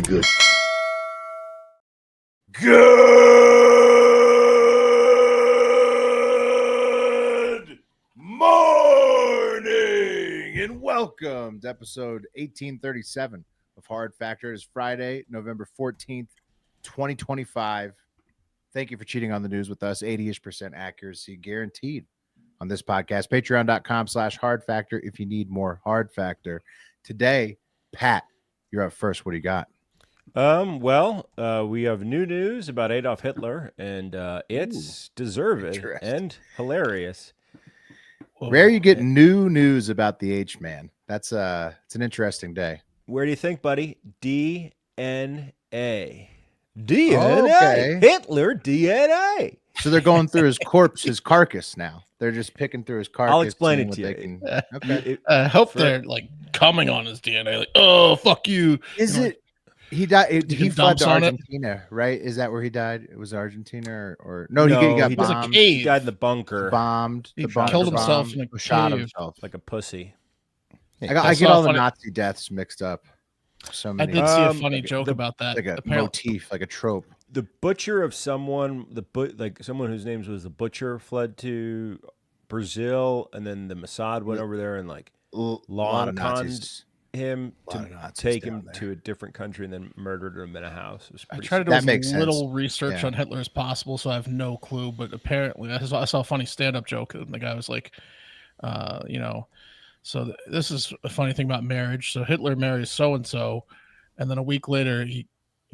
good. Good morning and welcome to episode 1837 of Hard Factor. It is Friday, November 14th, 2025. Thank you for cheating on the news with us. 80-ish% accuracy guaranteed on this podcast. Patreon.com/Hard Factor if you need more Hard Factor. Today, Pat, you're up first. What do you got? We have new news about Adolf Hitler, and it's deserved and hilarious. Rare you get new news about the H-Man. It's an interesting day. Where do you think, buddy? DNA. Okay. Hitler DNA. So they're going through his corpse, his carcass now. They're just picking through his carcass. I'll explain it seeing to what you. they can- Okay. I hope they're like coming on his DNA, like, oh, fuck you. Is You know, it? He died. You He can fled dumps to on it? Argentina, right? Is that where he died? It was Argentina, or no? No, he got he was a bombed. cave. He died in the bunker Bombed. He The bunker killed himself bombed, in a shot cave. himself. like a pussy. I I get saw all a the funny- Nazi deaths mixed up. So I many. did see a Um, funny joke the- about that. like a Apparently, motif, like a trope. The butcher of someone, someone whose name was the butcher, fled to Brazil, and then the Mossad went over there and like A lot long of Nazis. him A lot to of Nazis take down him there. to a different country and then murdered him in a house. It was I pretty tried to do That as makes little research Yeah. on Hitler as possible, so I have no clue. But apparently, I saw a funny stand-up joke, and the guy was like, so this is a funny thing about marriage. So Hitler marries so and so, and then a week later he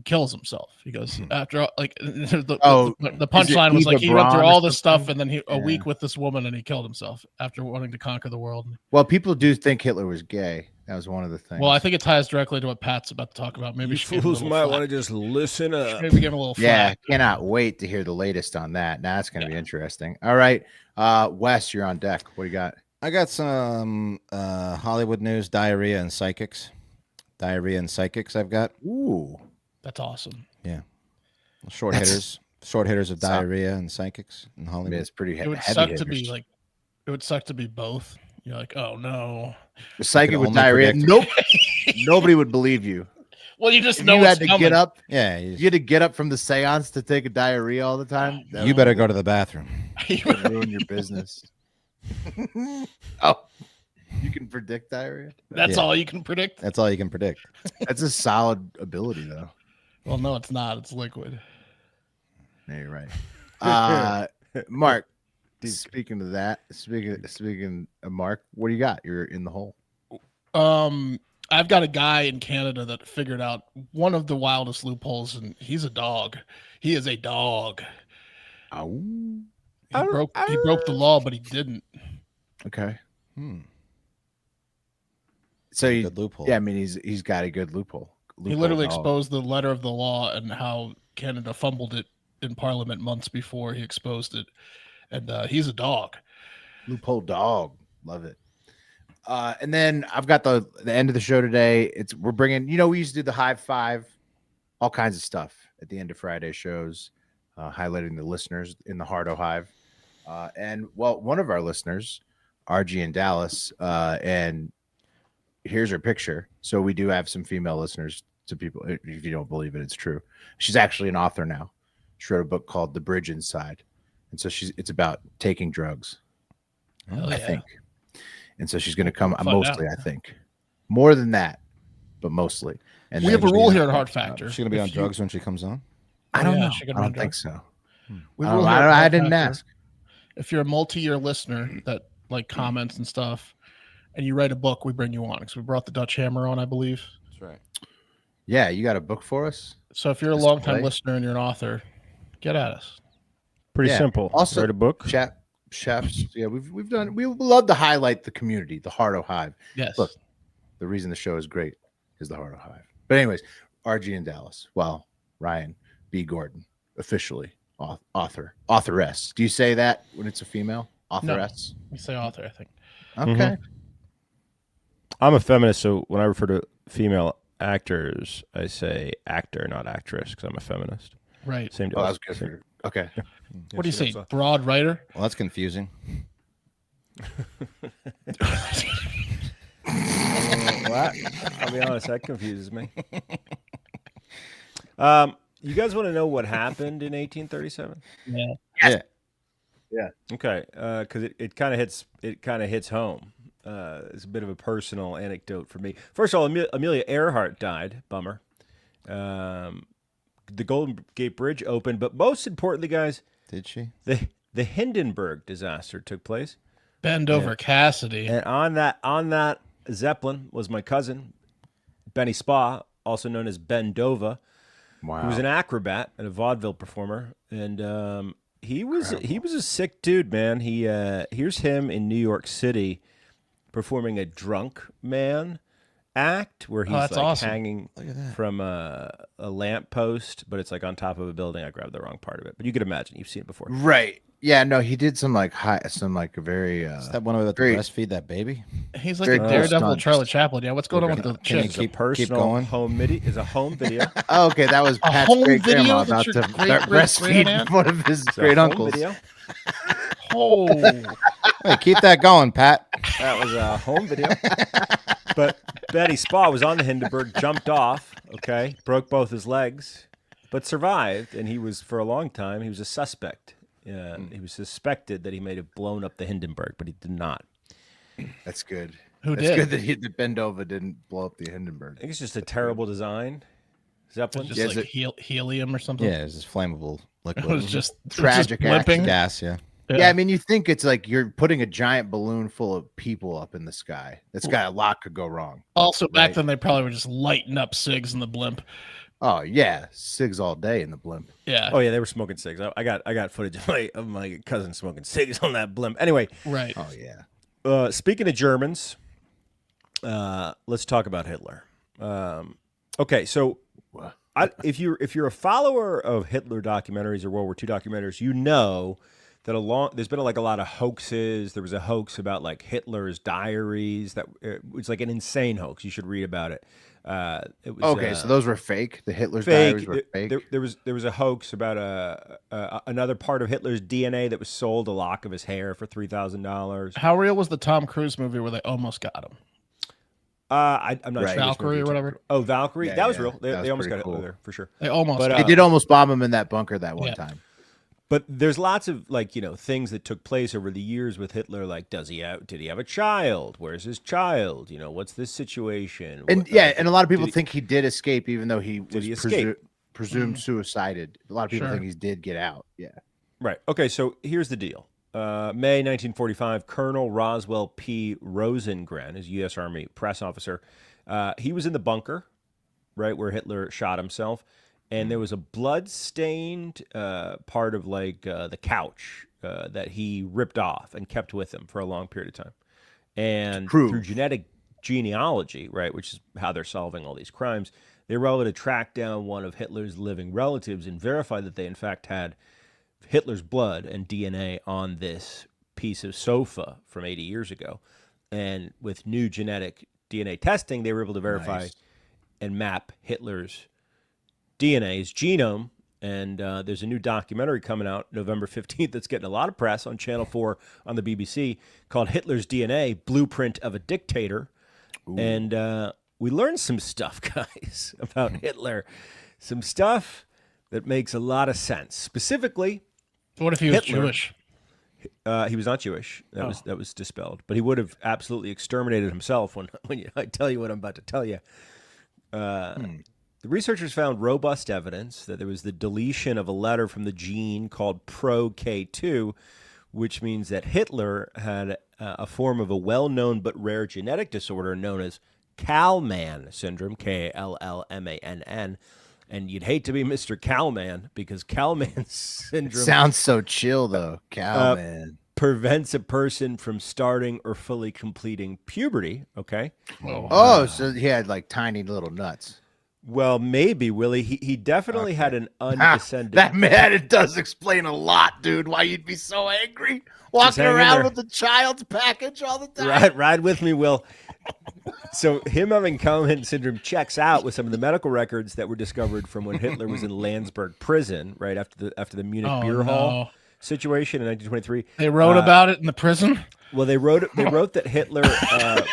kills himself. He goes after all, like the punchline was Eva like he went through Braun or all this stuff, something? and then a Yeah. week with this woman, and he killed himself after wanting to conquer the world. Well, people do think Hitler was gay. That was one of the things. Well, I think it ties directly to what Pat's about to talk about. Maybe You she gave a fools little might flack. want to just listen up. Maybe give him a little Yeah, flack. cannot wait to hear the latest on that. Now that's going to be interesting. All right, Wes, you're on deck. What do you got? I got some Hollywood news, diarrhea and psychics. I've got Ooh, That's awesome. short That's- hitters of So- diarrhea and psychics in I Hollywood. mean, it's pretty It would heavy. suck to be hitters. like, it would suck to be both. You're like, oh no. The psychic could with only diarrhea. predict- Nope, nobody would believe you. Well, you just If know you had it's to get up, Yeah, if you had to get up from the seance to take a diarrhea all the time. that you would better go to the bathroom. ruin your business. Oh, you can predict diarrhea. That's Yeah. all you can predict. That's all you can predict. That's a solid ability, though. Well, no, it's not. It's liquid. Yeah, you're right. Mark, speaking of that, speaking of Mark, what do you got? You're in the hole. I've got a guy in Canada that figured out one of the wildest loopholes, and he's a dog. He is a dog. Oh, He broke the law, but he didn't. okay. Hmm. So you, Good loophole. yeah, I mean he's got a good loophole. He literally dog. exposed the letter of the law and how Canada fumbled it in Parliament months before he exposed it. And he's a dog. Loophole dog. Love it. And then I've got the end of the show today. We're bringing, we used to do the high five, all kinds of stuff at the end of Friday shows, highlighting the listeners in the Hardo Hive. And one of our listeners, RG in Dallas, and here's her picture. So we do have some female listeners to people. If you don't believe it, it's true. She's actually an author now. She wrote a book called The Bridge Inside. And so it's about taking drugs. Hell I yeah. think. And so she's going to come Find mostly, out. I think. More than that, but mostly. And We then have a she- rule here at Hard Factor. She's gonna be If on you- drugs when she comes on. I don't Yeah, know. she could I be don't on think drugs. so. We I, have a don't know. rule here at I Hard didn't Factor. ask. If you're a multi-year listener that like comments and stuff, and you write a book, we bring you on. Because we brought the Dutch Hammer on, I believe. That's right. Yeah, you got a book for us? So if you're a Just longtime play. listener and you're an author, get at us. Pretty Yeah. simple. Also- Write a book. Chefs. Yeah, we've done. We love to highlight the community, the Hardo Hive. Yes. Look, the reason the show is great is the Hardo Hive. But anyways, RG in Dallas. Well, Ryan B. Gordon, officially authoress. Do you say that when it's a female? Authoress. We say author, I think. Okay. I'm a feminist, so when I refer to female actors, I say actor, not actress, because I'm a feminist. Right. Same deal. Oh, that's good for you. Okay. What do you say? Broad writer? Well, that's confusing. What? I'll be honest, that confuses me. You guys want to know what happened in 1837? Yeah. Yeah. Okay, because it kind of hits home. It's a bit of a personal anecdote for me. First of all, Amelia Earhart died. Bummer. The Golden Gate Bridge opened, but most importantly, guys, Did she? the Hindenburg disaster took place. Bend over Cassidy. And on that Zeppelin was my cousin, Benny Spa, also known as Ben Dova, Wow. who was an acrobat and a vaudeville performer. And he was a sick dude, man. Here's him in New York City performing a drunk man act where he's that's like awesome. hanging from a lamp post, but it's like on top of a building. I grabbed the wrong part of it, but you could imagine. You've seen it before. Right. Yeah, no, he did some like very Is that one of the Great. breastfeed that baby? He's like Very a cool Daredevil stunts. Charlie Chaplin. Yeah, what's going on with the Can you chicks? keep Personal going? home video is a home video. Oh, okay, that was A Pat's home great video grandma that about your to breastfeed great-great-grand-aunt? one of his It's a great home uncles. video. Oh, Hey, keep that going, Pat. That was a home video. But Betty Spa was on the Hindenburg, jumped off, okay, broke both his legs, but survived. And he was, for a long time, he was a suspect. He was suspected that he may have blown up the Hindenburg, but he did not. That's good. Who That's did? good that Bendova didn't blow up the Hindenburg. I think it's just a terrible design. Zeppelin. just Yeah, like is helium or something. Yeah, it's this flammable liquid. It was just Tragic limping. gas. Yeah. Yeah, I mean, you think it's like you're putting a giant balloon full of people up in the sky. That's got a lot could go wrong. Also, back Right. then they probably were just lighting up cigs in the blimp. Oh yeah, cigs all day in the blimp. Yeah, Oh yeah, they were smoking cigs. I got footage of my cousin smoking cigs on that blimp. Anyway, right. Oh yeah. Speaking of Germans, let's talk about Hitler. Okay, so What? if you're a follower of Hitler documentaries or World War II documentaries, you know that there's been like a lot of hoaxes. There was a hoax about like Hitler's diaries that it was like an insane hoax. You should read about it. It was Okay, so those were fake. The Hitler's fake. diaries were fake. There was a hoax about another part of Hitler's DNA that was sold, a lock of his hair for $3,000. How real was the Tom Cruise movie where they almost got him? I'm not Right. sure. which Valkyrie movie or you're whatever? talking about. Oh, Valkyrie. Yeah, that was yeah. real. That They was almost got pretty Hitler cool. there for sure. They almost. But, got They him. did almost bomb him in that bunker that one Yeah. time. But there's lots of things that took place over the years with Hitler. Like, did he have a child? Where's his child? What's this situation? And What- yeah, and a lot of people did he- think he did escape, even though he was he escape? presumed suicided. A lot of people Sure. think he did get out. Yeah. Right. Okay. So here's the deal. May 1945, Colonel Roswell P. Rosengren, is U.S. Army press officer. He was in the bunker, right where Hitler shot himself, and there was a blood-stained part of like the couch that he ripped off and kept with him for a long period of time. And Proof. through genetic genealogy, right, which is how they're solving all these crimes, they were able to track down one of Hitler's living relatives and verify that they in fact had Hitler's blood and DNA on this piece of sofa from 80 years ago. And with new genetic DNA testing, they were able to verify Nice. and map Hitler's DNA, his genome. And there's a new documentary coming out November 15th that's getting a lot of press on Channel 4 on the BBC called Hitler's DNA, Blueprint of a Dictator. And we learned some stuff, guys, about Hitler. Some stuff that makes a lot of sense. Specifically, What if he was Hitler. Jewish? he was not Jewish. That was dispelled. But he would have absolutely exterminated himself when I tell you what I'm about to tell you. The researchers found robust evidence that there was the deletion of a letter from the gene called ProK2, which means that Hitler had a form of a well-known but rare genetic disorder known as Kallmann syndrome, Kallmann. And you'd hate to be Mr. Kallmann because Kallmann syndrome Sounds so chill though, Cal man. prevents a person from starting or fully completing puberty, okay? Oh, so he had like tiny little nuts. Well, maybe, Willie. He definitely had an undescended... That man, it does explain a lot, dude. Why you'd be so angry walking hang in around there. with the child's package all the time. Ride with me, Will. So him having Kallmann syndrome checks out with some of the medical records that were discovered from when Hitler was in Landsberg prison, right after the Munich Oh, beer hall no. situation in 1923. They wrote about it in the prison. Well, they wrote that Hitler that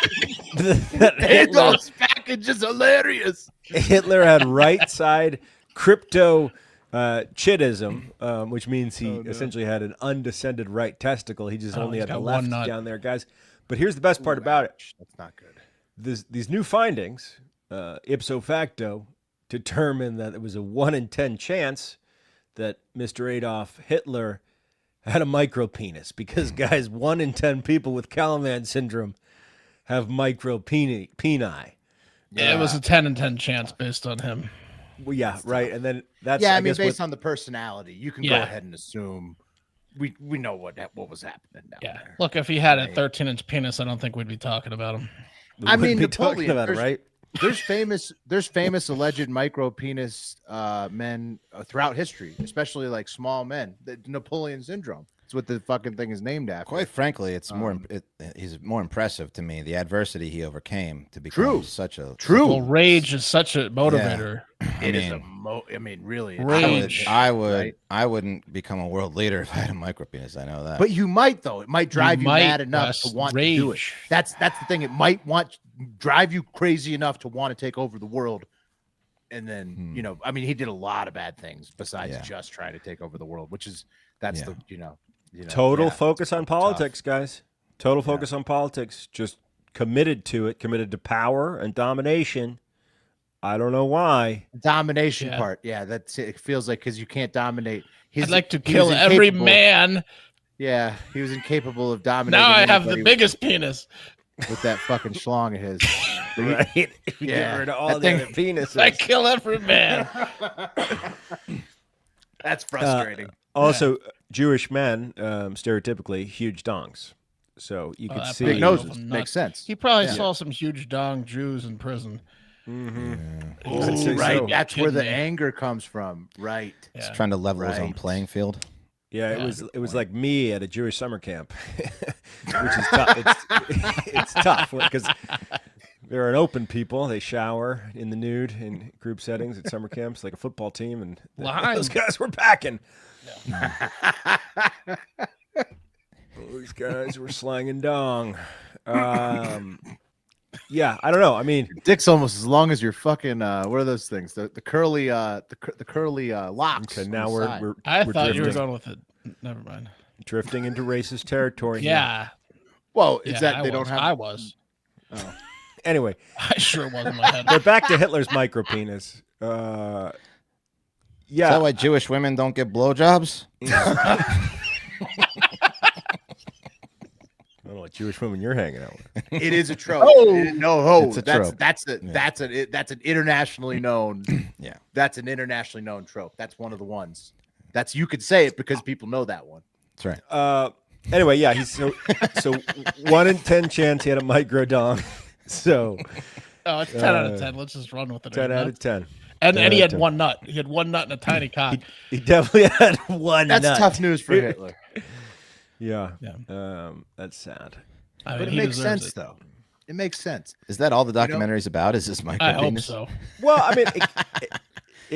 Those packages hilarious. Hitler had right side crypto chidism, which means he essentially had an undescended right testicle. He just only he's had the got left one nut. down there, guys. But here's the best part about it. That's not good. These new findings, ipso facto, determine that it was a 1 in 10 chance that Mr. Adolf Hitler had a micropenis, because guys, 1 in 10 people with Kalaman syndrome have micropeni. Yeah, it was a 10 in 10 chance based on him. Well, yeah, right. And then that's Yeah, I mean, guess, based on the personality, you can go Yeah. ahead and assume we know what was happening down Yeah. there. Look, if he had a 13-inch penis, I don't think we'd be talking about him. we I wouldn't mean, be talking Napoleon, about it, there's- right? There's famous alleged micro penis men throughout history, especially like small men. The Napoleon syndrome. It's what the fucking thing is named after. Quite frankly, it's he's more impressive to me. The adversity he overcame to become True. such a True. Well, rage is such a motivator. It is mean, I mean, really. Rage. I wouldn't become a world leader if I had a micropenis. I know that. But you might though. It might drive you, might, mad enough Russ. to want to do it. Rage. That's the thing. It might drive you crazy enough to want to take over the world. And then, I mean, he did a lot of bad things besides just trying to take over the world, which is the Total yeah, focus on politics, guys. Total focus on politics. Just committed to it, committed to power and domination. I don't know why. domination Yeah. part. Yeah, that's it. It feels like because you can't dominate. I'd like to he was kill every incapable- man. Yeah, he was incapable of dominating. Now I have the anybody biggest penis. with that fucking schlong of his. Right? If you Yeah, get rid of that all the thing- other penises. I kill every man. That's frustrating. Also, Jewish men, stereotypically, huge dongs. So you could that see Big probably noses nuts. makes sense. He probably saw some huge dong Jews in prison. I'd say Right, so. that's where the Kidding me. anger comes from. Right. he's Yeah. trying to level his own Right. playing field. Yeah, Yeah, it was like me at a Jewish summer camp, which is tough. It's tough because they're an open people. They shower in the nude in group settings at summer camps, like a football team, and Line. those guys were packing. Those guys were slanging dong. Yeah, I don't know. I mean, Dick's almost as long as your fucking what are those things? The curly the curly locks. okay, on now the we're side. we're I we're thought you were drifting, going with it. Never mind. drifting into racist territory. Yeah. Well, Yeah, it's that I they was. don't have I was. Anyway, I sure was in my head. but back to Hitler's micropenis. Is Yeah, that why Jewish women don't get blowjobs? I don't know what Jewish women you're hanging out with. It is a trope. Oh! It's a trope. That's an internationally known. Yeah. That's an internationally known trope. That's one of the ones. That's you could say it because people know that one. That's right. Anyway, yeah, he's so 1 in 10 chance he had a micro dong. So Oh, it's 10 out of 10. Let's just run with it. 10 right out now. of 10. And 10 he out had of 10. one nut. He had one nut and a tiny cock. He definitely had one That's nut. tough news for Hitler. Yeah. Yeah. That's sad. I mean, But it he makes deserves sense it. though. It makes sense. Is that all the documentary's about? Is this micropenis? I hope so. Well, I mean,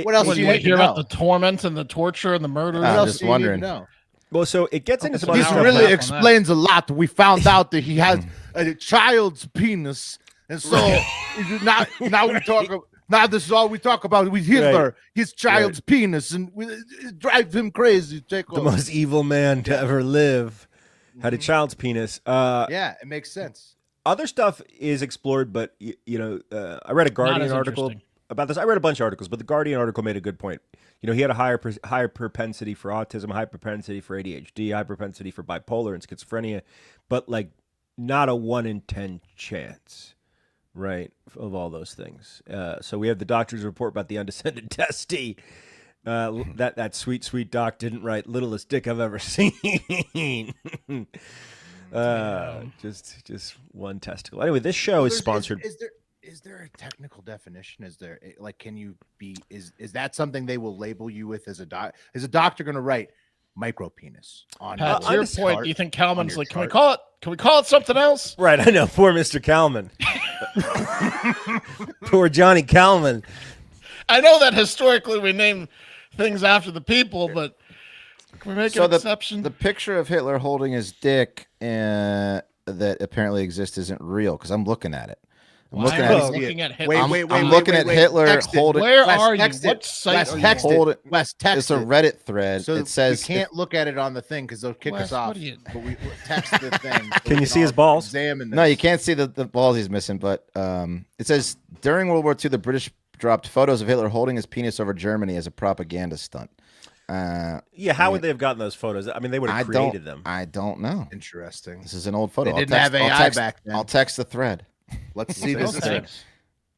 What else When do you you need to hear about know? the torment and the torture and the murder. What I'm else just do you need to wondering. know? well, so it gets into some This other This stuff. really on that. explains a lot. We found out that he has a child's penis, and so now we talk. Now this is all we talk about with Hitler, Right. his child's penis, and it drives him crazy. Take The over. most evil man to ever live had a child's penis. Yeah, it makes sense. Other stuff is explored, but I read a Guardian as article interesting. about this. I read a bunch of articles, but the Guardian article made a good point. He had a higher propensity for autism, high propensity for ADHD, high propensity for bipolar and schizophrenia, but like not a 1 in 10 chance, right, of all those things. So we have the doctor's report about the undescended testy. That sweet doc didn't write littlest dick I've ever seen. Just one testicle. Anyway, this show is sponsored. Is there a technical definition? Is there like can you be is that something they will label you with as a doc? Is a doctor going to write micropenis on Pat, to your your point, chart? do you think on Kalman's your like, can we chart? call it something else? Right, I know. Poor Mr. Kalman. Poor Johnny Kalman. I know that historically we name things after the people, but can we make So an exception? the picture of Hitler holding his dick that apparently exists isn't real because I'm looking at it. I'm Why looking are at. you looking at Hitler? I'm looking at Hitler Text it. holding. Where Wes, are you? text it. What site Wes, are you text on? Hold it. it. Wes, text It's a it. Reddit thread. So it says we can't look at it on the thing because they'll kick Wes, us off. what are you- But we text the thing. So Can we you see his all balls? Examine this. No, you can't see the balls he's missing, but it says during World War II, the British dropped photos of Hitler holding his penis over Germany as a propaganda stunt. Yeah, how would they have gotten those photos? I mean, they would have created them. I don't know. Interesting. This is an old photo. They didn't have AI back then. I'll text the thread. Let's see this No thing. thanks.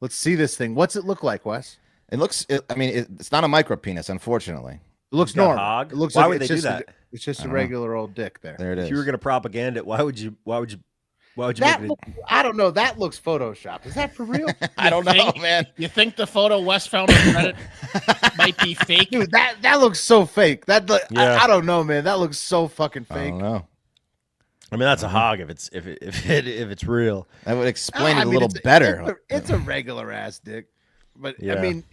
Let's see this thing. What's it look like, Wes? It looks. It's not a micro penis, unfortunately. It looks got normal. hog? It looks Why like would it's they do just that? It's just a don't know. regular old dick there. There it is. If you were going to propaganda it, why would you That make it? I don't know. That looks photoshopped. Is that for real? I don't know, think- man. You think the photo Wes found on Reddit might be fake? Dude, that looks so fake. Yeah. I don't know, man. That looks so fucking I fake. don't know. I mean, that's a hog if it's real. That would explain I it a mean, little better. It's a regular ass dick, but Yeah. I mean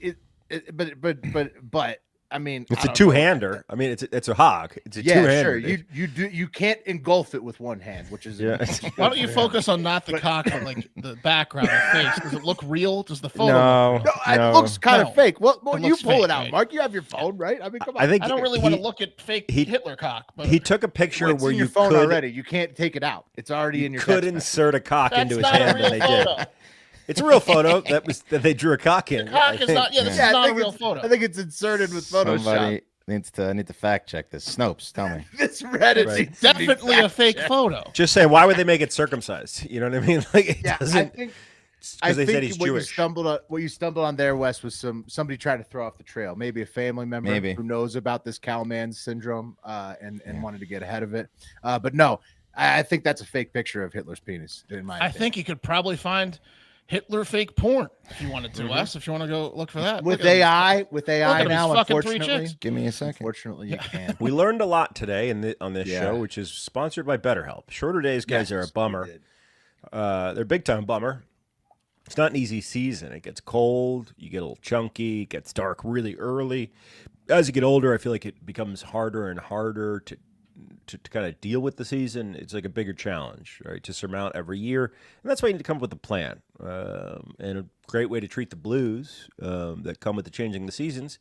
but I mean It's I a don't two-hander. I mean, it's a hog. It's a know. Yeah, two-hander. sure. You can't engulf it with one hand, which is Yeah. Why don't you focus on not the cock, but like the background, the face? Does it look real? Does the photo? No. Look No, real? it looks kind No. of fake. Well, It you looks pull fake, it out, right? Mark. You have your phone, right? I mean, come on. I think I don't really want he- to look at fake he- Hitler cock, but He took a picture Well, it's where in you your phone could already. You can't take it out. It's already in your could text message. insert a cock that's into his not a hand, real and they photo. did. It's a real photo that they drew a cock in. Cock I is think. not. Yeah, this Yeah, is I not a think real it's- photo. I think it's inserted with Photoshop. Somebody I need to fact check this. Snopes, tell me. This Reddit Right. needs to be Definitely a fact fake checked. photo. Just saying, why would they make it circumcised? You know what I mean? Like it Yeah, I doesn't. think Because they said he's what Jewish. you stumbled on there, Wes, was somebody trying to throw off the trail. Maybe a family member Maybe. who knows about this Kalman syndrome and wanted to get ahead of it. But no, I think that's a fake picture of Hitler's penis. In my I opinion. think you could probably find Hitler fake porn if you wanted to, Wes. If you want to go look for that with Look at him. AI, Look at him, now, he's fucking three unfortunately, chicks. Give me a second. unfortunately, you can. We learned a lot today on this Yeah. show, which is sponsored by BetterHelp. Shorter days, guys, are a Yes, bummer. we did. They're a big time bummer. It's not an easy season. It gets cold, you get a little chunky, it gets dark really early. As you get older, I feel like it becomes harder and harder to kind of deal with the season. It's like a bigger challenge, right, to surmount every year. And that's why you need to come up with a plan. And a great way to treat the blues that come with the changing the seasons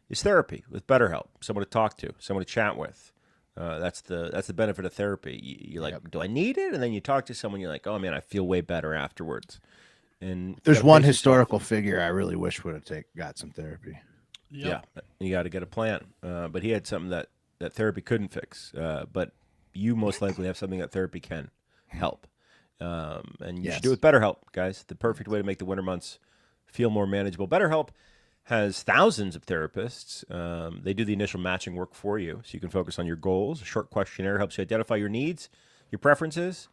is therapy with BetterHelp, someone to talk to, someone to chat with. That's the benefit of therapy. You're like, do I need it? And then you talk to someone, you're like, oh man, I feel way better afterwards. And There's you gotta one pace yourself. historical figure I really wish would have got some therapy. Yep. Yeah, you got to get a plan. But he had something that therapy couldn't fix. But you most likely have something that therapy can help. And you Yes. should do it with BetterHelp, guys. The perfect way to make the winter months feel more manageable. BetterHelp has thousands of therapists. They do the initial matching work for you, so you can focus on your goals. A short questionnaire helps you identify your needs, your preferences,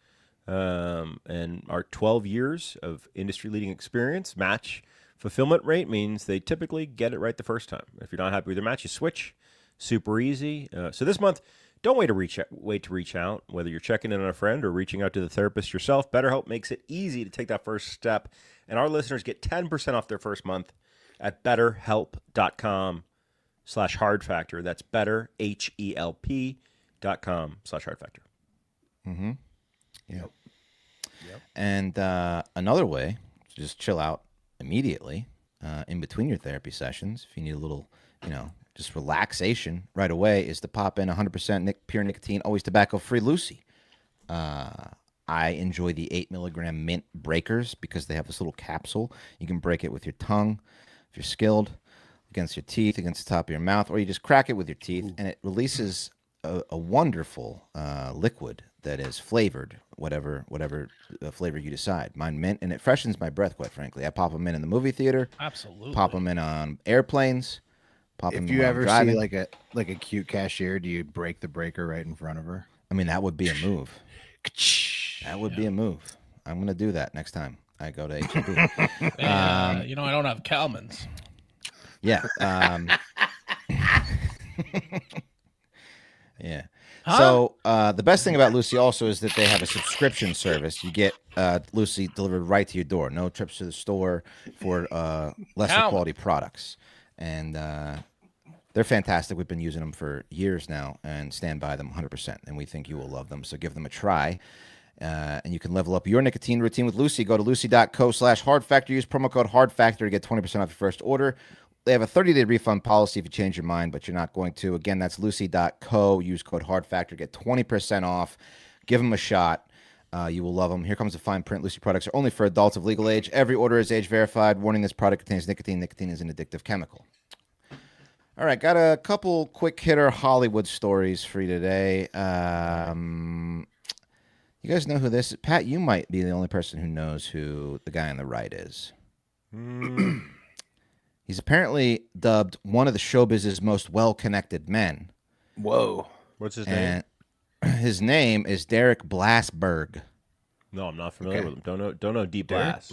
and our 12 years of industry-leading experience match fulfillment rate means they typically get it right the first time. If you're not happy with your match, you switch. Super easy. So this month, don't wait to reach out, whether you're checking in on a friend or reaching out to the therapist yourself. BetterHelp makes it easy to take that first step, and our listeners get 10% off their first month at betterhelp.com/hardfactor. That's betterhelp.com/hardfactor. Mm-hmm. Yep. And another way to just chill out immediately in between your therapy sessions, if you need a little, just relaxation right away, is to pop in 100% pure nicotine, always tobacco-free Lucy. I enjoy the 8 milligram mint breakers because they have this little capsule. You can break it with your tongue if you're skilled, against your teeth, against the top of your mouth, or you just crack it with your teeth, and it releases a wonderful liquid that is flavored, whatever flavor you decide. Mine mint, and it freshens my breath, quite frankly. I pop them in the movie theater, Absolutely. pop them in on airplanes, pop them If in you while I'm ever driving. see like a cute cashier, do you break the breaker right in front of her? I mean, that would be a move. That would be a move. I'm going to do that next time I go to H-E-B. Hey, I don't have Kalman's. Yeah. Yeah. Huh? So the best thing about Lucy also is that they have a subscription service. You get Lucy delivered right to your door. No trips to the store for lesser Calvin. quality products. And they're fantastic. We've been using them for years now and stand by them 100%. And we think you will love them. So give them a try. And you can level up your nicotine routine with Lucy. Go to lucy.co/hard factor. Use promo code hard factor to get 20% off your first order. They have a 30-day refund policy if you change your mind, but you're not going to. Again, that's lucy.co. Use code hard factor. Get 20% off. Give them a shot. You will love them. Here comes the fine print. Lucy products are only for adults of legal age. Every order is age verified. Warning, this product contains nicotine. Nicotine is an addictive chemical. All right, got a couple quick hitter Hollywood stories for you today. You guys know who this is? Pat, you might be the only person who knows who the guy on the right is. He's apparently dubbed one of the showbiz's most well-connected men. Whoa. What's his name? And his name is Derek Blasberg. No, I'm not familiar with him. Don't know Deep Blast.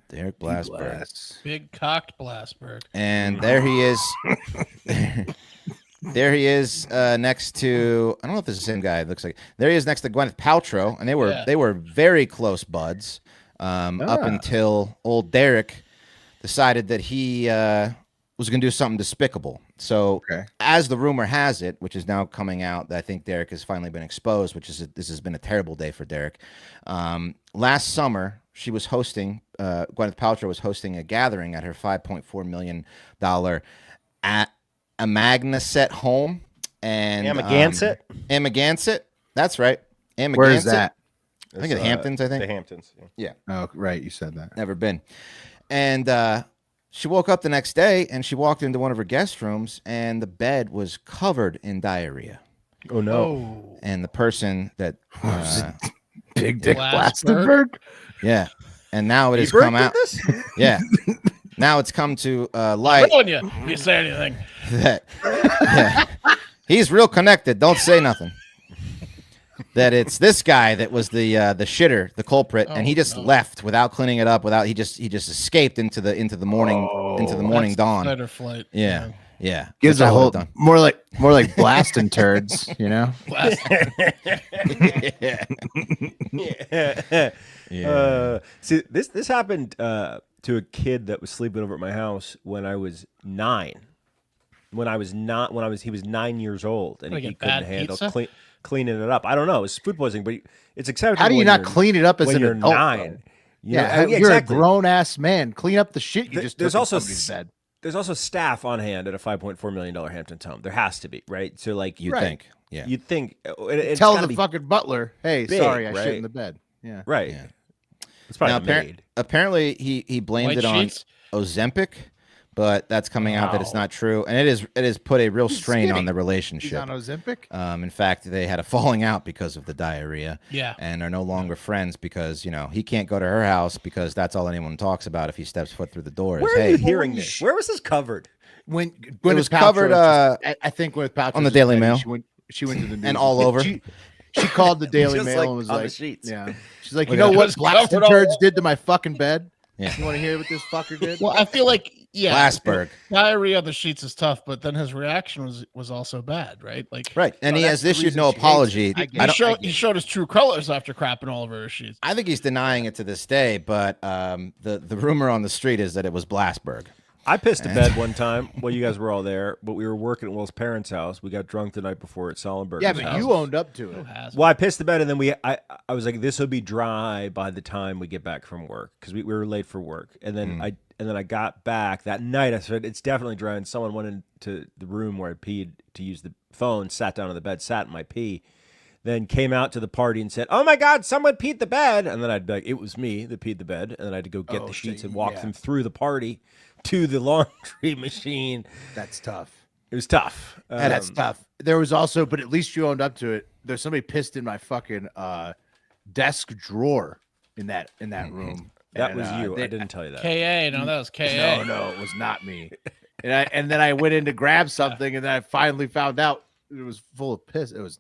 Derek Blasberg. Big cocked Blasberg. And there he is. There he is next to, I don't know if this is the same guy. It looks like there he is next to Gwyneth Paltrow, and they were very close buds up until old Derek decided that he was going to do something despicable. So, as the rumor has it, which is now coming out, that I think Derek has finally been exposed. This has been a terrible day for Derek. Last summer, she was hosting. Gwyneth Paltrow was hosting a gathering at her $5.4 million at Amagansett home, and Amagansett. That's right. Amagansett. Where is that? I think the Hamptons. I think the Hamptons. Yeah. Oh, right. You said that. Never been. And she woke up the next day, and she walked into one of her guest rooms, and the bed was covered in diarrhea. Oh no! And the person that Big Dick Blasberg? Blasberg. Yeah, and now it has come out. Yeah. Now it's come to light. You say anything? That, yeah, he's real connected. Don't say nothing. That it's this guy that was the shitter, the culprit, and he just left without cleaning it up. He just escaped into the morning dawn. Better flight. Yeah. Gives a whole more like blasting turds, you know. See, this happened to a kid that was sleeping over at my house when I was 9. He was 9 years old, and he couldn't handle cleaning it up. I don't know. It was food poisoning, but it's acceptable. How do you not clean it up as when an you're adult? 9? You're exactly. a grown ass man. Clean up the shit you just took there's in also somebody's bed. There's also staff on hand at a $5.4 million Hamptons home. There has to be, right? So like you'd think. Yeah. You'd think. It's Tell the fucking butler, hey, big, sorry, I right? shit in the bed. Yeah. Right. Yeah. It's probably made. Apparently he blamed White it on sheets? Ozempic, but that's coming out that it's not true, and it has put a real strain on the He's relationship. on Ozempic. In fact, they had a falling out because of the diarrhea. Yeah. And are no longer friends because he can't go to her house because that's all anyone talks about if he steps foot through the door. Where are you hearing this? Where was this covered? When it was covered, I think Gwyneth Paltrow on the Daily Mail. She went to the news. And all over. She called the Daily Just Mail like and was on the like, sheets. yeah. She's like, Look you know at what it. blasted Covered all turds did to my fucking bed? Yeah. You want to hear what this fucker did? Well, I feel like Blasberg. diarrhea on the sheets is tough, but then his reaction was also bad, right? Like Right. And he has that's the issued reason no she hates apology. it. I get it. he showed his true colors after crapping all over his sheets. I think he's denying it to this day, but the rumor on the street is that it was Blasberg. I pissed a bed one time. Well, you guys were all there, but we were working at Will's parents' house. We got drunk the night before at Solenberg's Yeah, but house. you owned up to it. Well, I pissed the bed, and then I was like, this will be dry by the time we get back from work because we were late for work. And then I got back that night. I said it's definitely dry. And someone went into the room where I peed to use the phone, sat down on the bed, sat in my pee, then came out to the party and said, "Oh my God, someone peed the bed!" And then I'd be like, "It was me that peed the bed," and then I had to go get the sheets and walk them through the party to the laundry machine. That's tough. It was tough. That's tough. There was also, but at least you owned up to it. There's somebody pissed in my fucking desk drawer in that room. That And, was you. they- I didn't tell you that. KA, no, that was KA. No, it was not me. And then I went in to grab something, and then I finally found out it was full of piss. It was.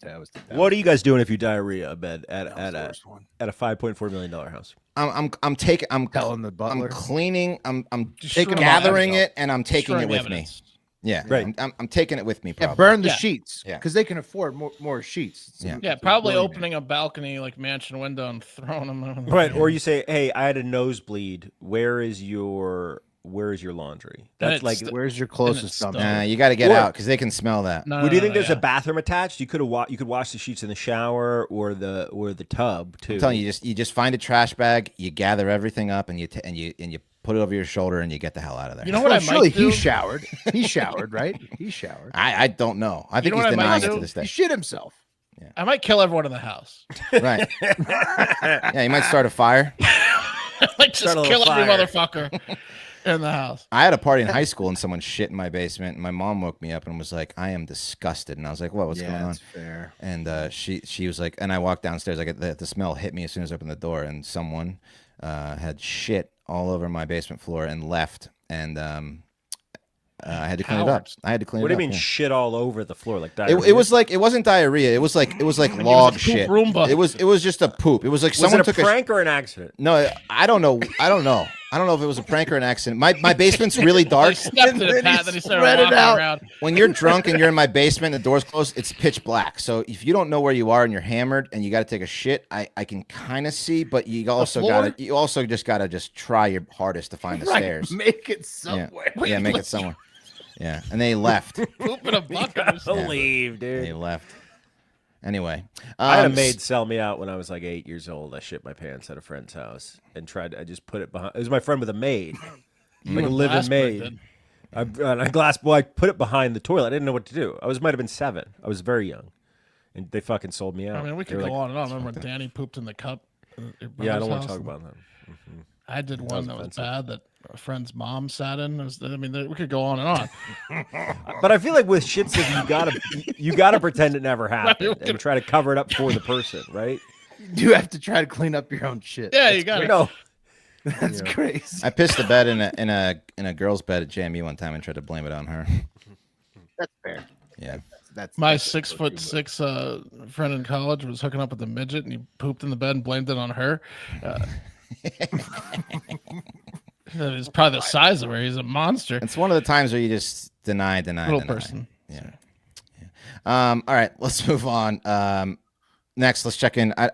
What are you guys doing if you diarrhea a bed at the a worst one. $5.4 million house? I'm Telling the butler. I'm cleaning. I'm Just gathering shroom it, and I'm taking it Destroying with evidence. me. Yeah, Right. I'm taking it with me. Yeah, Probably. burn the Yeah. sheets. Yeah. because they can afford more sheets. Yeah. Yeah, probably opening a balcony like mansion window and throwing them. Right. Or you say, "Hey, I had a nosebleed. Where is your where's your laundry? And That's like, it's- Where's your it's closest still- dumpster? You got to get Or- out because they can smell that. No, do you think no, there's yeah. a bathroom attached? You could wash the sheets in the shower or the tub too. I'm telling you, you just find a trash bag, you gather everything up, and you put it over your shoulder, and you get the hell out of there. You know what Well, I might surely do? he showered. He showered, right? He showered. I don't know. I think know he's what I might denying it do? to this He day. shit himself. I might kill everyone in the house. Right? Yeah, you might start a fire. Like just Start a kill little every fire. motherfucker in the house. I had a party in high school, and someone shit in my basement, and my mom woke me up and was like, "I am disgusted," and I was like, "What? What's going on?" That's fair. And she was like, and I walked downstairs. Like the smell hit me as soon as I opened the door, and someone had shit all over my basement floor and left, and I had to clean it up. Cowards. I had to clean What do it you up. mean yeah. shit all over the floor like that? It was like it wasn't diarrhea. It was like log poop shit. Roomba. It was just a poop. It was like Was someone it a took prank or an accident? No, I don't know. I don't know if it was a prank or an accident. My basement's really He dark. stepped in then it, he Pat, then he started spread it walking out. around. When you're drunk and you're in my basement and the door's closed, it's pitch black. So if you don't know where you are and you're hammered and you got to take a shit, I can kind of see, but you floor? also just gotta just try your hardest to find the Right. stairs. Make it Yeah, somewhere. yeah, make it somewhere. Yeah, and they left. Poop in a bucket. or something. Leave, dude. They left. Anyway, I had a um, maid sell me out when I was like 8 years old. I shit my pants at a friend's house and I just put it behind. It was my friend with a maid, like a living Glassberg maid. did. I put it behind the toilet. I didn't know what to do. Might have been 7. I was very young, and they fucking sold me out. I mean, we They could were go like, on and on. Remember when Danny pooped in the cup? At your Yeah, I brother's don't want house? to talk about that. I did one was that was offensive. bad that a friend's mom sat in. We could go on and on. But I feel like with shit stuff, you gotta pretend it never happened Right. and try to cover it up for the person, right? You have to try to clean up your own shit. Yeah, you got it. No, That's crazy. I pissed the bed in a girl's bed at JMU one time and tried to blame it on her. That's fair. Yeah. That's My that's 6'6" friend in college was hooking up with a midget, and he pooped in the bed and blamed it on her. He's probably the size of her. He's a monster. It's one of the times where you just deny. Little person. Yeah. All right, let's move on. Next, let's check in. I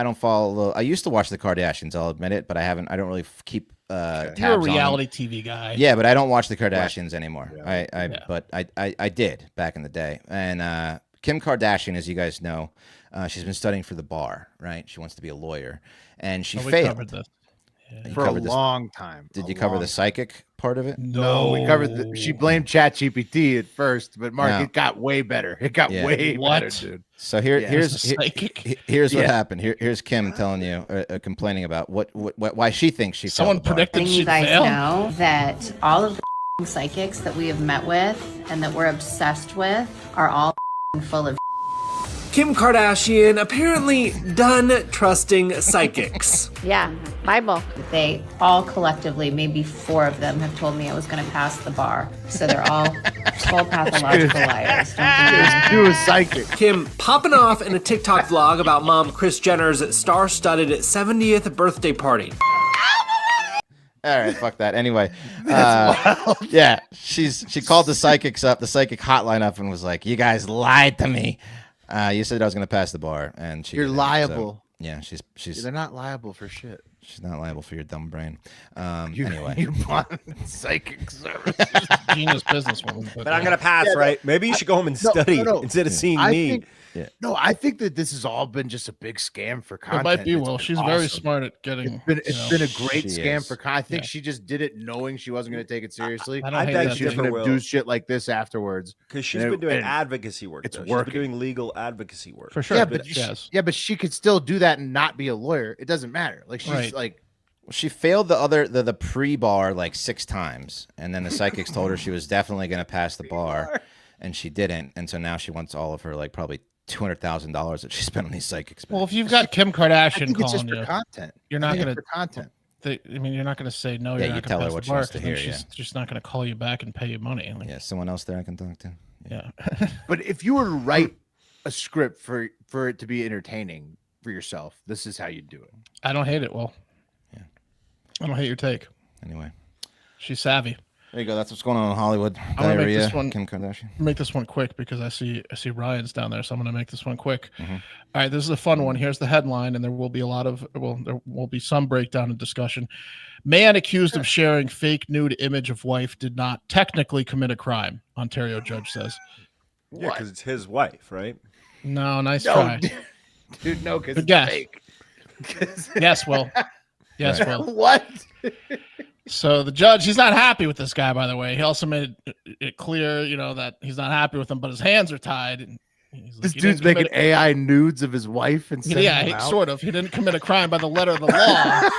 don't follow. I used to watch the Kardashians. I'll admit it, but I haven't. I don't really keep tabs You're a on them. reality TV guy. Yeah, but I don't watch the Kardashians anymore. Yeah. But I did back in the day. And Kim Kardashian, as you guys know, she's been studying for the bar. Right? She wants to be a lawyer, and she Oh, we failed. covered this. You for a covered this- long time. Did A you cover long the psychic part of it? No, we covered she blamed ChatGPT at first, but Mark, No. it got way better. It got Yeah. way What? better, dude. So Yeah. here's Psychic? here's what Yeah. happened. Here's Kim telling you, complaining about why she thinks she Someone failed the bar. predicted letting you she'd guys fail. know that all of the psychics that we have met with and that we're obsessed with are all full of Kim Kardashian apparently done trusting psychics. yeah, Bible. They all collectively, maybe 4 of them, have told me I was going to pass the bar. So they're all full pathological liars. Don't believe me. She was psychic. Kim popping off in a TikTok vlog about mom Kris Jenner's star-studded 70th birthday party. All right, fuck that. Anyway, yeah, she called the psychics up, the psychic hotline up, and was like, "You guys lied to me. You said I was going to pass the bar, and she You're didn't." liable. So, yeah, she's They're not liable for shit. she's not liable for your dumb brain. You, Anyway, you want psychic service. Genius businesswoman. but I'm gonna pass, right? Maybe you should go home and No, study no. instead of seeing I me. think, no, I think that this has all been just a big scam for content. It might be. It's Will. been She's very awesome. smart at getting. It's been a great She scam is. for content. I think Yeah. she just did it knowing she wasn't going to take it seriously. I don't I hate beg that. to She was differ, going to Will. do shit like this afterwards. Because she's And been doing and advocacy work. it's Though. working. She's been doing legal advocacy work. For sure. Yeah, but but yes. she could still do that and not be a lawyer. It doesn't matter. Like she's Right. like, she failed the pre-bar like 6 times, and then the psychics told her she was definitely going to pass the bar, and she didn't, and so now she wants all of her like probably $200,000 that she spent on these psychics. Well, if you've got Kim I Kardashian think it's just calling for you, content. you're I not think gonna. it's for content. You're not gonna say no. Yeah, You're you not tell gonna her pass what the she bar, wants to 'cause then hear, She's just not gonna call you back and pay you money. Like, yeah, someone else there I can talk to. yeah. But if you were to write a script for it to be entertaining for yourself, this is how you do it. I don't hate it. Will. Yeah. I don't hate your take. Anyway, She's savvy. There you go. That's what's going on in Hollywood. gonna make Diarrhea. this one- Kim Kardashian. Make this one quick because I see Ryan's down there, so I'm going to make this one quick. All right, this is a fun one. Here's the headline, and there will be there will be some breakdown and discussion. Man accused of sharing fake nude image of wife did not technically commit a crime. Ontario judge says. Yeah, because it's his wife, right? No, nice No, try. dude, no, because Good it's guess. fake. Yes, Will. Yes, Will. What? So the judge, he's not happy with this guy, by the way. He also made it clear, that he's not happy with him, but his hands are tied. And he's like, This he dude's didn't making commit- AI nudes of his wife and sending Yeah, them out? sort of. He didn't commit a crime by the letter of the law.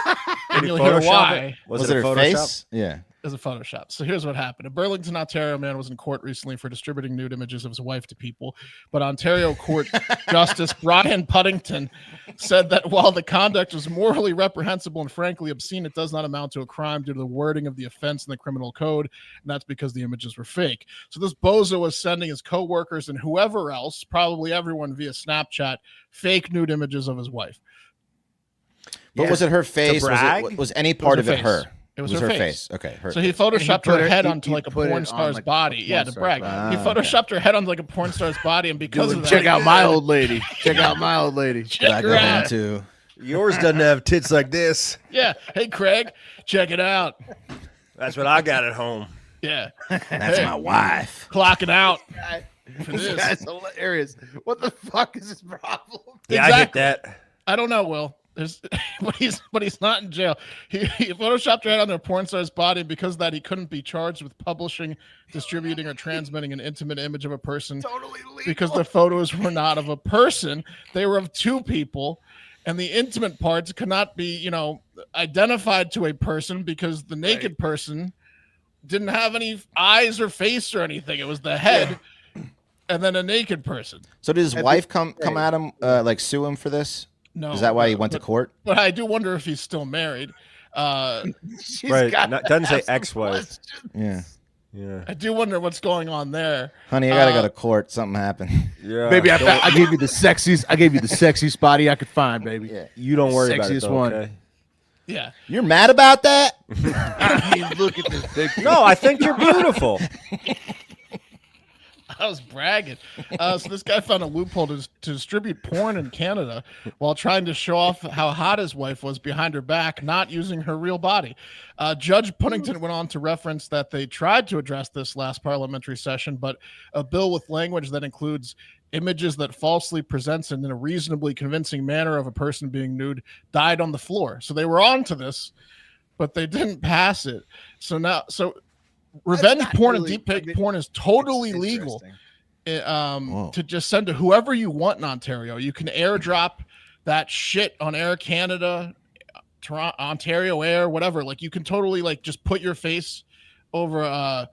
And Did he you'll hear Photoshop why. it? Was it it a her Photoshop? face? Yeah. As a Photoshop. So here's what happened. A Burlington, Ontario man was in court recently for distributing nude images of his wife to people. But Ontario Court Justice Brian Puddington said that while the conduct was morally reprehensible and frankly obscene, it does not amount to a crime due to the wording of the offense in the criminal code. And that's because the images were fake. So this bozo was sending his coworkers and whoever else, probably everyone via Snapchat, fake nude images of his wife. But was it her face? brag? Was any part her of it face. her? It was her face. Okay, her. So he face. photoshopped put her it- head he- onto he like a put it porn on, star's like, a body. porn Yeah, to star's brag. body. He photoshopped her head onto like a porn star's body, and because of that, Check out my old lady. Check out my old lady. check Back her up out. into. Yours doesn't have tits like this. Yeah. Hey, Craig, check it out. That's what I got at home. Yeah. That's Hey. my wife. Clocking out for This this. guy's hilarious. What the fuck is his problem? Yeah, I get Exactly. that. I don't know, Will. There's, but he's not in jail. He photoshopped her head on a porn star's body, and because of that, he couldn't be charged with publishing, distributing, or transmitting an intimate image of a person. Totally legal. Because the photos were not of a person, they were of two people, and the intimate parts could not be, identified to a person because the naked person didn't have any eyes or face or anything. It was the head, and then a naked person. So did his wife come at him, like sue him for this? No, Is that why he went to but- court? But I do wonder if he's still married. She's Right. got Not- doesn't say ask some ex-wife. questions. Yeah. Yeah. I do wonder what's going on there. Honey, I gotta go to court. Something happened. Yeah. Baby, I gave you the sexiest. I gave you the sexiest body I could find, baby. Yeah. You don't worry about it, Sexiest though, one. okay? Yeah. You're mad about that? I mean, look at this picture. No, I think you're beautiful. I was bragging. So this guy found a loophole to distribute porn in Canada while trying to show off how hot his wife was behind her back, not using her real body. Judge Puddington went on to reference that they tried to address this last parliamentary session, but a bill with language that includes images that falsely presents in a reasonably convincing manner of a person being nude died on the floor. So they were on to this, but they didn't pass it. So revenge not porn really- and deep fake I mean, porn is totally legal Interesting. to just send to whoever you want in Ontario. You can airdrop that shit on Air Canada, Toronto, Ontario Air, whatever. Like you can totally like just put your face over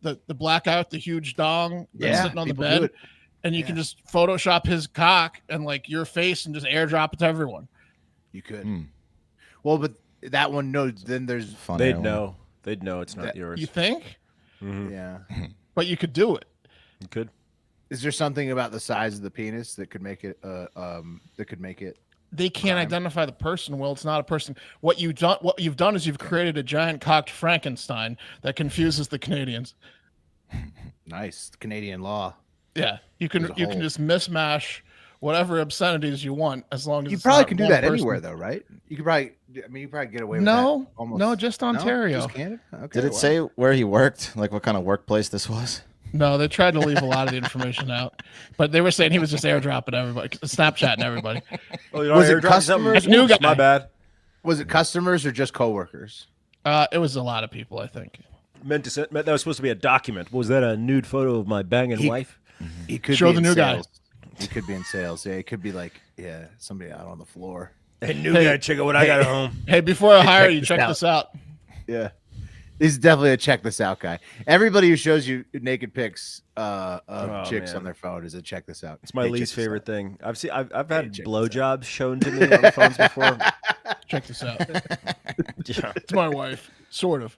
the black guy with the huge dong that's Yeah, sitting on the people do bed, it. and you can just Photoshop his cock and like your face and just airdrop it to everyone. You could. Hmm. Well, but that one, no. Then there's Fun. They'd heroin. know. They'd know it's not That- yours. You think? yeah. But you could do it. You could. Is there something about the size of the penis that could make it? That could make it. They can't Crime. identify the person. Well, it's not a person. What you've done is you've created a giant cocked Frankenstein that confuses the Canadians. Nice Canadian law. Yeah, you can There's a you can hole. just mismash whatever obscenities you want as long as You it's probably not can do one that person. anywhere, though, right? You could probably. I mean, you probably get away with No, that. Almost. no, just Ontario. Just Canada. Okay, Did it wow. say where he worked? Like what kind of workplace this was? No, they tried to leave a lot of the information out, but they were saying he was just airdropping everybody, Snapchatting everybody. Oh, you Was it airdrop something? customers? New Oops, guy. My bad. Was it customers or just coworkers? It was a lot of people, I think. That was supposed to be a document. Was that a nude photo of my banging wife? He could Show be the in new guy. sales. He could be in sales. Yeah, it could be like somebody out on the floor. Hey, new guy, check out what I got at home. Hey, before I hire you, this check out. this out. Yeah. He's definitely a check this out guy. Everybody who shows you naked pics of Oh, chicks man. on their phone is a check this out. It's my Hey, check least this favorite out. thing. I've had check this blowjobs shown to me on the phones before. Check this out. Yeah, It's my wife, sort of.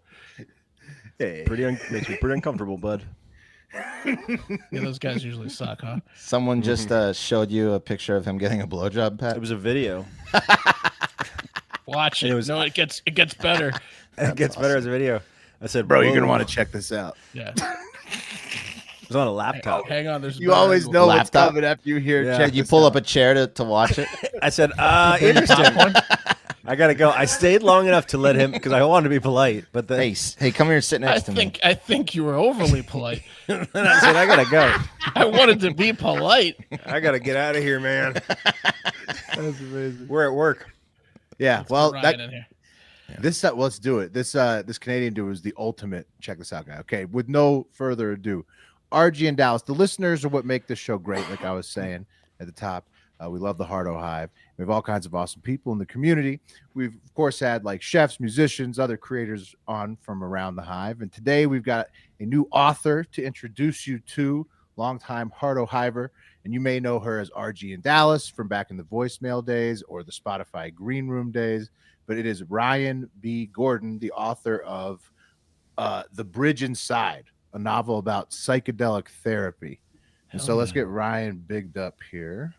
Hey. makes me pretty uncomfortable, bud. Yeah, those guys usually suck, huh? Someone just showed you a picture of him getting a blowjob, Pat. It was a video. Watch it. It was- No, it gets better. It gets better as a video. I said, Bro, you're gonna "Whoa." want to check this out. Yeah. It was on a laptop. Hang on. There's a You better always angle. know what's Laptop? coming after you hear. Yeah. Check Did you this pull out. up a chair to watch it? I said, interesting. I gotta go. I stayed long enough to let him because I wanted to be polite, but then Hey, come here and sit next to me. I think you were overly polite. then I said, I gotta go. I wanted to be polite. I gotta get out of here, man. That's amazing. We're at work. Yeah. Well, Ryan in here. this well, let's do it. This Canadian dude was the ultimate. Check this out, guy. Okay. With no further ado, RG and Dallas. The listeners are what make this show great. Like I was saying at the top. We love the Hardo Hive. We have all kinds of awesome people in the community. We've, of course, had like chefs, musicians, other creators on from around the Hive. And today we've got a new author to introduce you to, longtime Hardo Hiver. And you may know her as RG and Dallas from back in the voicemail days or the Spotify Green Room days. But it is Ryan B. Gordon, the author of The Bridge Inside, a novel about psychedelic therapy. And so let's get Ryan bigged up here.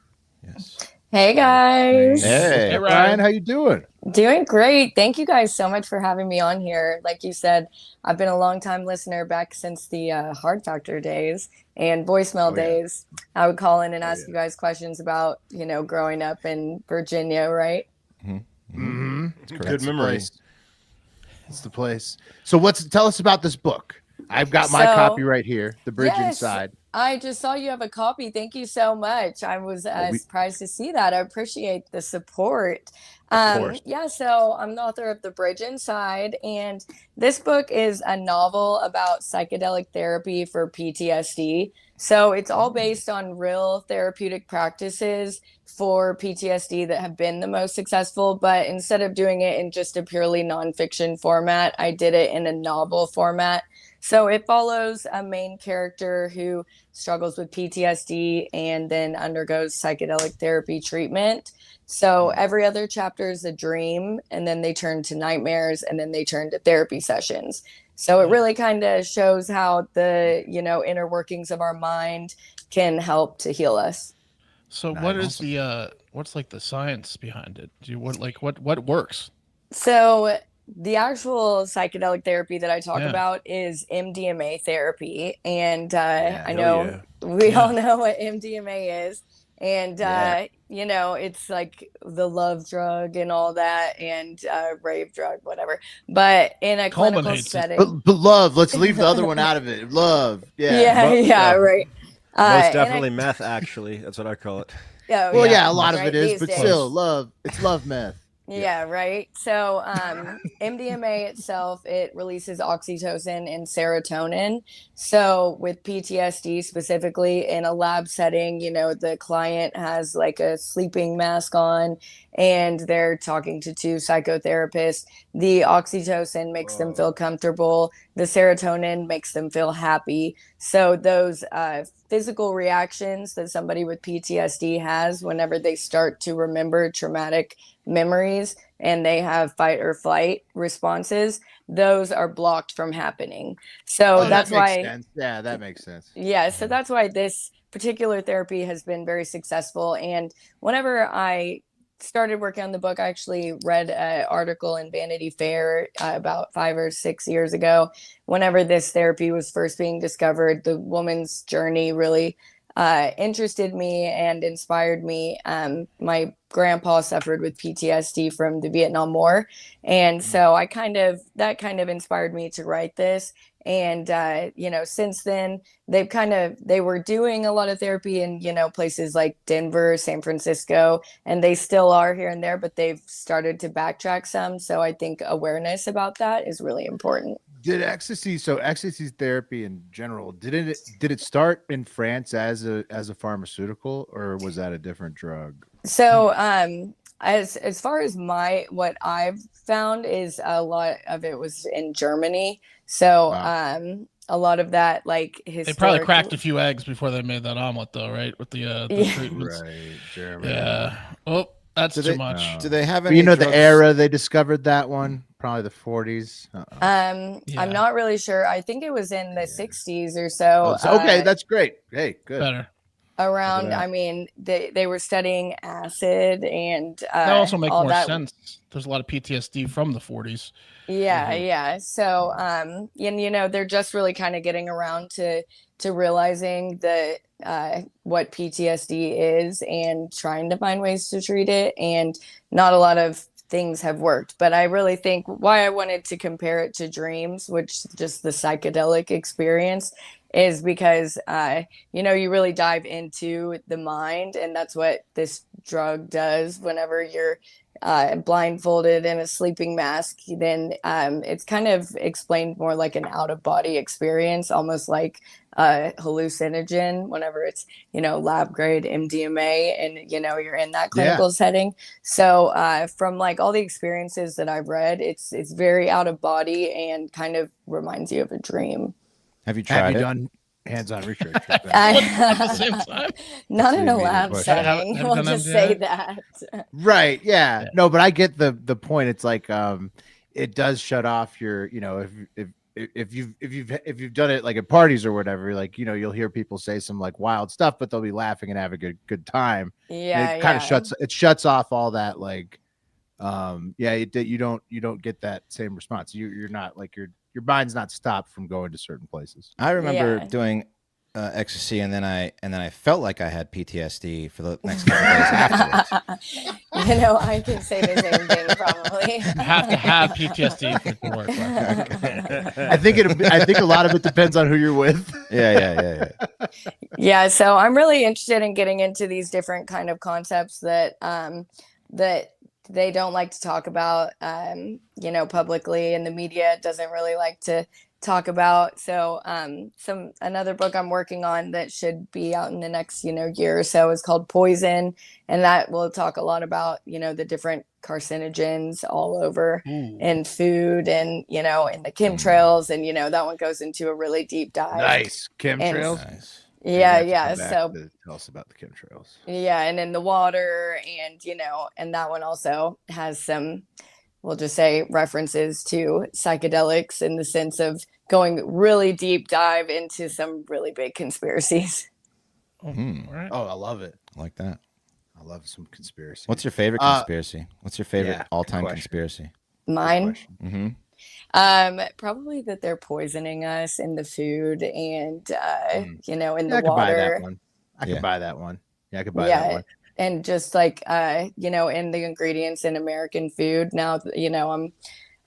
Yes. Hey guys. Hey. Hey, Ryan, how you doing? Doing great. Thank you guys so much for having me on here. Like you said, I've been a long time listener back since the Hard Factor days and voicemail days. I would call in and ask you guys questions about, growing up in Virginia, right? Mm-hmm. Good memory. It's the place. So tell us about this book. I've got my copy right here, The Bridge Yes. Inside. I just saw you have a copy. Thank you so much. I was surprised to see that. I appreciate the support. course. Yeah, so I'm the author of The Bridge Inside, and this book is a novel about psychedelic therapy for PTSD. So it's all based on real therapeutic practices for PTSD that have been the most successful, but instead of doing it in just a purely nonfiction format, I did it in a novel format. So it follows a main character who struggles with PTSD and then undergoes psychedelic therapy treatment. So every other chapter is a dream, and then they turn to nightmares, and then they turn to therapy sessions. So it really kind of shows how the, inner workings of our mind can help to heal us. So what is what's like the science behind it? What works? So the actual psychedelic therapy that I talk about is MDMA therapy. And I know we all know what MDMA is. And, it's like the love drug and all that and rave drug, whatever. But in a clinical setting. But love, let's leave the other one out of it. Love. Yeah. Right. Most definitely meth, actually. That's what I call it. Yeah, well, a lot of right, it is, these but days. still, love. It's love meth. Yeah, right. So MDMA itself, it releases oxytocin and serotonin. So with PTSD specifically in a lab setting, the client has like a sleeping mask on and they're talking to two psychotherapists. The oxytocin makes them feel comfortable. The serotonin makes them feel happy. So those physical reactions that somebody with PTSD has whenever they start to remember traumatic memories and they have fight or flight responses, those are blocked from happening. So that's why sense. Yeah, that makes sense. Yeah, so that's why this particular therapy has been very successful. And whenever I started working on the book, I actually read an article in Vanity Fair about 5 or 6 years ago. Whenever this therapy was first being discovered, the woman's journey really interested me and inspired me. My grandpa suffered with PTSD from the Vietnam War. And so that kind of inspired me to write this. And, since then they were doing a lot of therapy in, places like Denver, San Francisco, and they still are here and there, but they've started to backtrack some. So I think awareness about that is really important. Did ecstasy therapy in general, did it start in France as a pharmaceutical, or was that a different drug? So as far as what I've found is a lot of it was in Germany. So a lot of that they probably cracked a few eggs before they made that omelet though, right? With the treatments. Right, Germany. Yeah. Oh, that's too much. Do they have But any? the drugs? era they discovered that one, probably the 40s. I'm not really sure. I think it was in the 60s or so. Okay, that's great. Hey, good. Better. around. that. I mean, they were studying acid and That also makes all more that. sense. There's a lot of PTSD from the 40s. Yeah, yeah. So, and they're just really kind of getting around to realizing the what PTSD is and trying to find ways to treat it. And not a lot of things have worked. But I really think why I wanted to compare it to dreams, which just the psychedelic experience, is because you really dive into the mind, and that's what this drug does. Whenever you're blindfolded in a sleeping mask, then it's kind of explained more like an out-of-body experience, almost like a hallucinogen whenever it's lab grade MDMA and you're in that clinical setting. So from like all the experiences that I've read, it's very out of body and kind of reminds you of a dream. Have you tried Have you it? done hands-on research? At the same time. Not in a immediate lab question. setting. Have you We'll done just MDMA? say that. Right. Yeah. No, but I get the point. It's like it does shut off your, if you've done it like at parties or whatever, like you'll hear people say some like wild stuff, but they'll be laughing and having a good time. Yeah, And it kind of shuts off all that like you don't get that same response. You're not like your mind's not stopped from going to certain places. I remember Yeah. doing ecstasy, and then I felt like I had PTSD for the next couple of days afterwards. I can say the same thing probably. You have to have PTSD for it to work. Right? I think a lot of it depends on who you're with. Yeah. Yeah, so I'm really interested in getting into these different kind of concepts that that they don't like to talk about publicly, and the media doesn't really like to talk about. So another book I'm working on that should be out in the next year or so is called Poison, and that will talk a lot about the different carcinogens all over in food and in the chemtrails, and that one goes into a really deep dive. Nice chemtrails. Nice. Yeah. Come back So to tell us about the chemtrails. yeah, and in the water, and and that one also has some, we'll just say, references to psychedelics in the sense of going really deep dive into some really big conspiracies. All right. Oh, I love it. I like that. I love some conspiracy. What's your favorite conspiracy? What's your favorite yeah, good all-time question. conspiracy? Mine, Mm-hmm. probably that they're poisoning us in the food and in I the could buy that water. one. I Yeah. could buy that one. Yeah, I could buy Yeah. that one. And just like in the ingredients in American food. Now I'm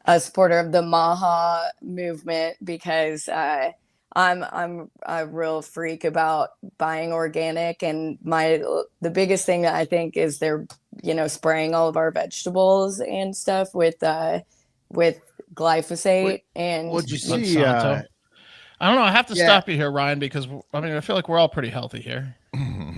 a supporter of the Maha movement because I'm a real freak about buying organic, and the biggest thing that I think is they're spraying all of our vegetables and stuff with glyphosate. And What'd you see? Monsanto. I don't know. I have to yeah. stop you here, Ryan, because I feel like we're all pretty healthy here.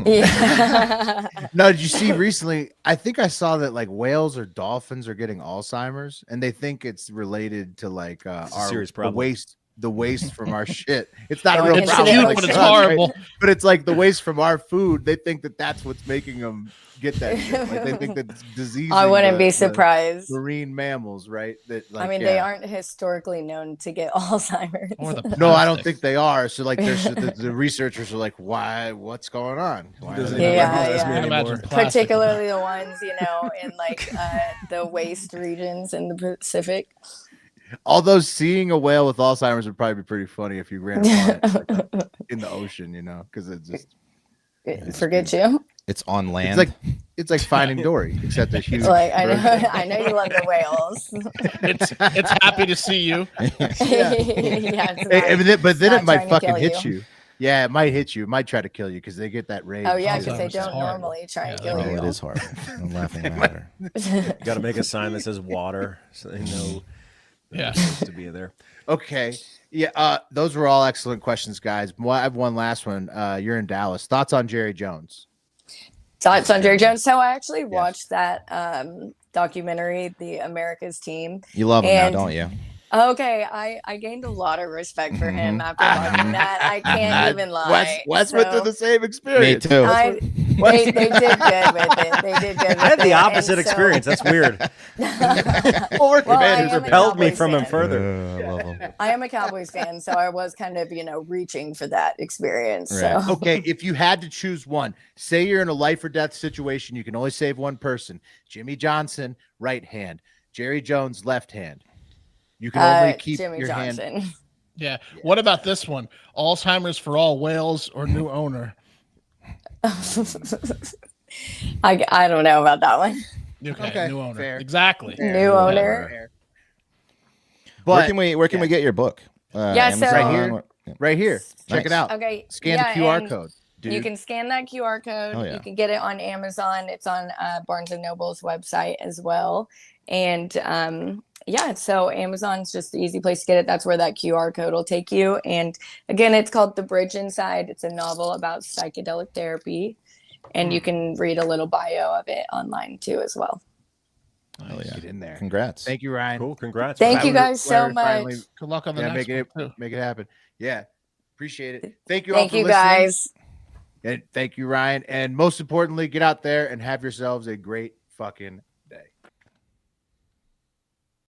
yeah. No, did you see recently? I think I saw that like whales or dolphins are getting Alzheimer's, and they think it's related to like a serious problem. the waste from our shit. It's not a Going real into problem, the like but it's us, right? horrible. But it's like the waste from our food. They think that that's what's making them get that shit. Like they think that it's disease. I wouldn't be surprised. Marine mammals, right? That like, They yeah. aren't historically known to get Alzheimer's. Or the No, I don't plastic. think they are. So like, the researchers are like, why? What's going on? Why are Doesn't they- even Yeah, recognize yeah. me Can't imagine anymore. plastic. Particularly the ones in like the waste regions in the Pacific. Although seeing a whale with Alzheimer's would probably be pretty funny if you ran upon it like, in the ocean, because it's just Forget you. It's on land. it's like Finding Dory, except a huge. Like I know, version. I know you love the whales. It's happy to see you. Yeah, it's But then not it might trying to fucking kill hit you. Yeah, it might hit you. It might try to kill you because they get that rage. Oh yeah, Alzheimer's because they is don't horrible. normally try and Yeah, kill oh, you. it is horrible. I'm laughing at her. You got to make a sign that says water so they know Yeah. to be there. Okay. Yeah. Those were all excellent questions, guys. I have one last one. You're in Dallas. Thoughts on Jerry Jones? Thoughts on Jerry Jones? So I actually watched that documentary, The America's Team. You love him now, And- don't you? Okay, I gained a lot of respect for him after watching that. I can't even lie. Wes went through So the same Me experience. too. they did good with it. They did good. I had with the it. opposite And so- experience. That's weird. Well, I Commanders am a repelled me Cowboys from him fan. further. I love him. I am a Cowboys fan, so I was kind of, reaching for that experience. Right. So Okay, if you had to choose one, say you're in a life or death situation, you can only save one person. Jimmy Johnson, right hand. Jerry Jones, left hand. You can only keep Jimmy your hand. Johnson. Yeah. What about this one? Alzheimer's for all whales or new owner? I don't know about that one. Okay, new owner. fair. Exactly. New owner. Where Where But can we get your book? Yeah, so- Right Amazon? here? What- yeah. right here, check it Nice. out. Okay. Scan yeah, the QR and code, dude. You can scan that QR code. Oh, yeah. You can get it on Amazon. It's on Barnes and Noble's website as well. And yeah, so Amazon's just the easy place to get it. That's where that QR code will take you. And again, it's called The Bridge Inside. It's a novel about psychedelic therapy. And you can read a little bio of it online too as well. Oh, yeah. Get in there. Congrats. Thank you, Ryan. Cool. Congrats. Thank man. you guys so Glad we much. finally- Good luck on the Yeah, next make one, it too. make it happen. Yeah, appreciate it. Thank you all Thank for you listening. guys. And thank you, Ryan. And most importantly, get out there and have yourselves a great fucking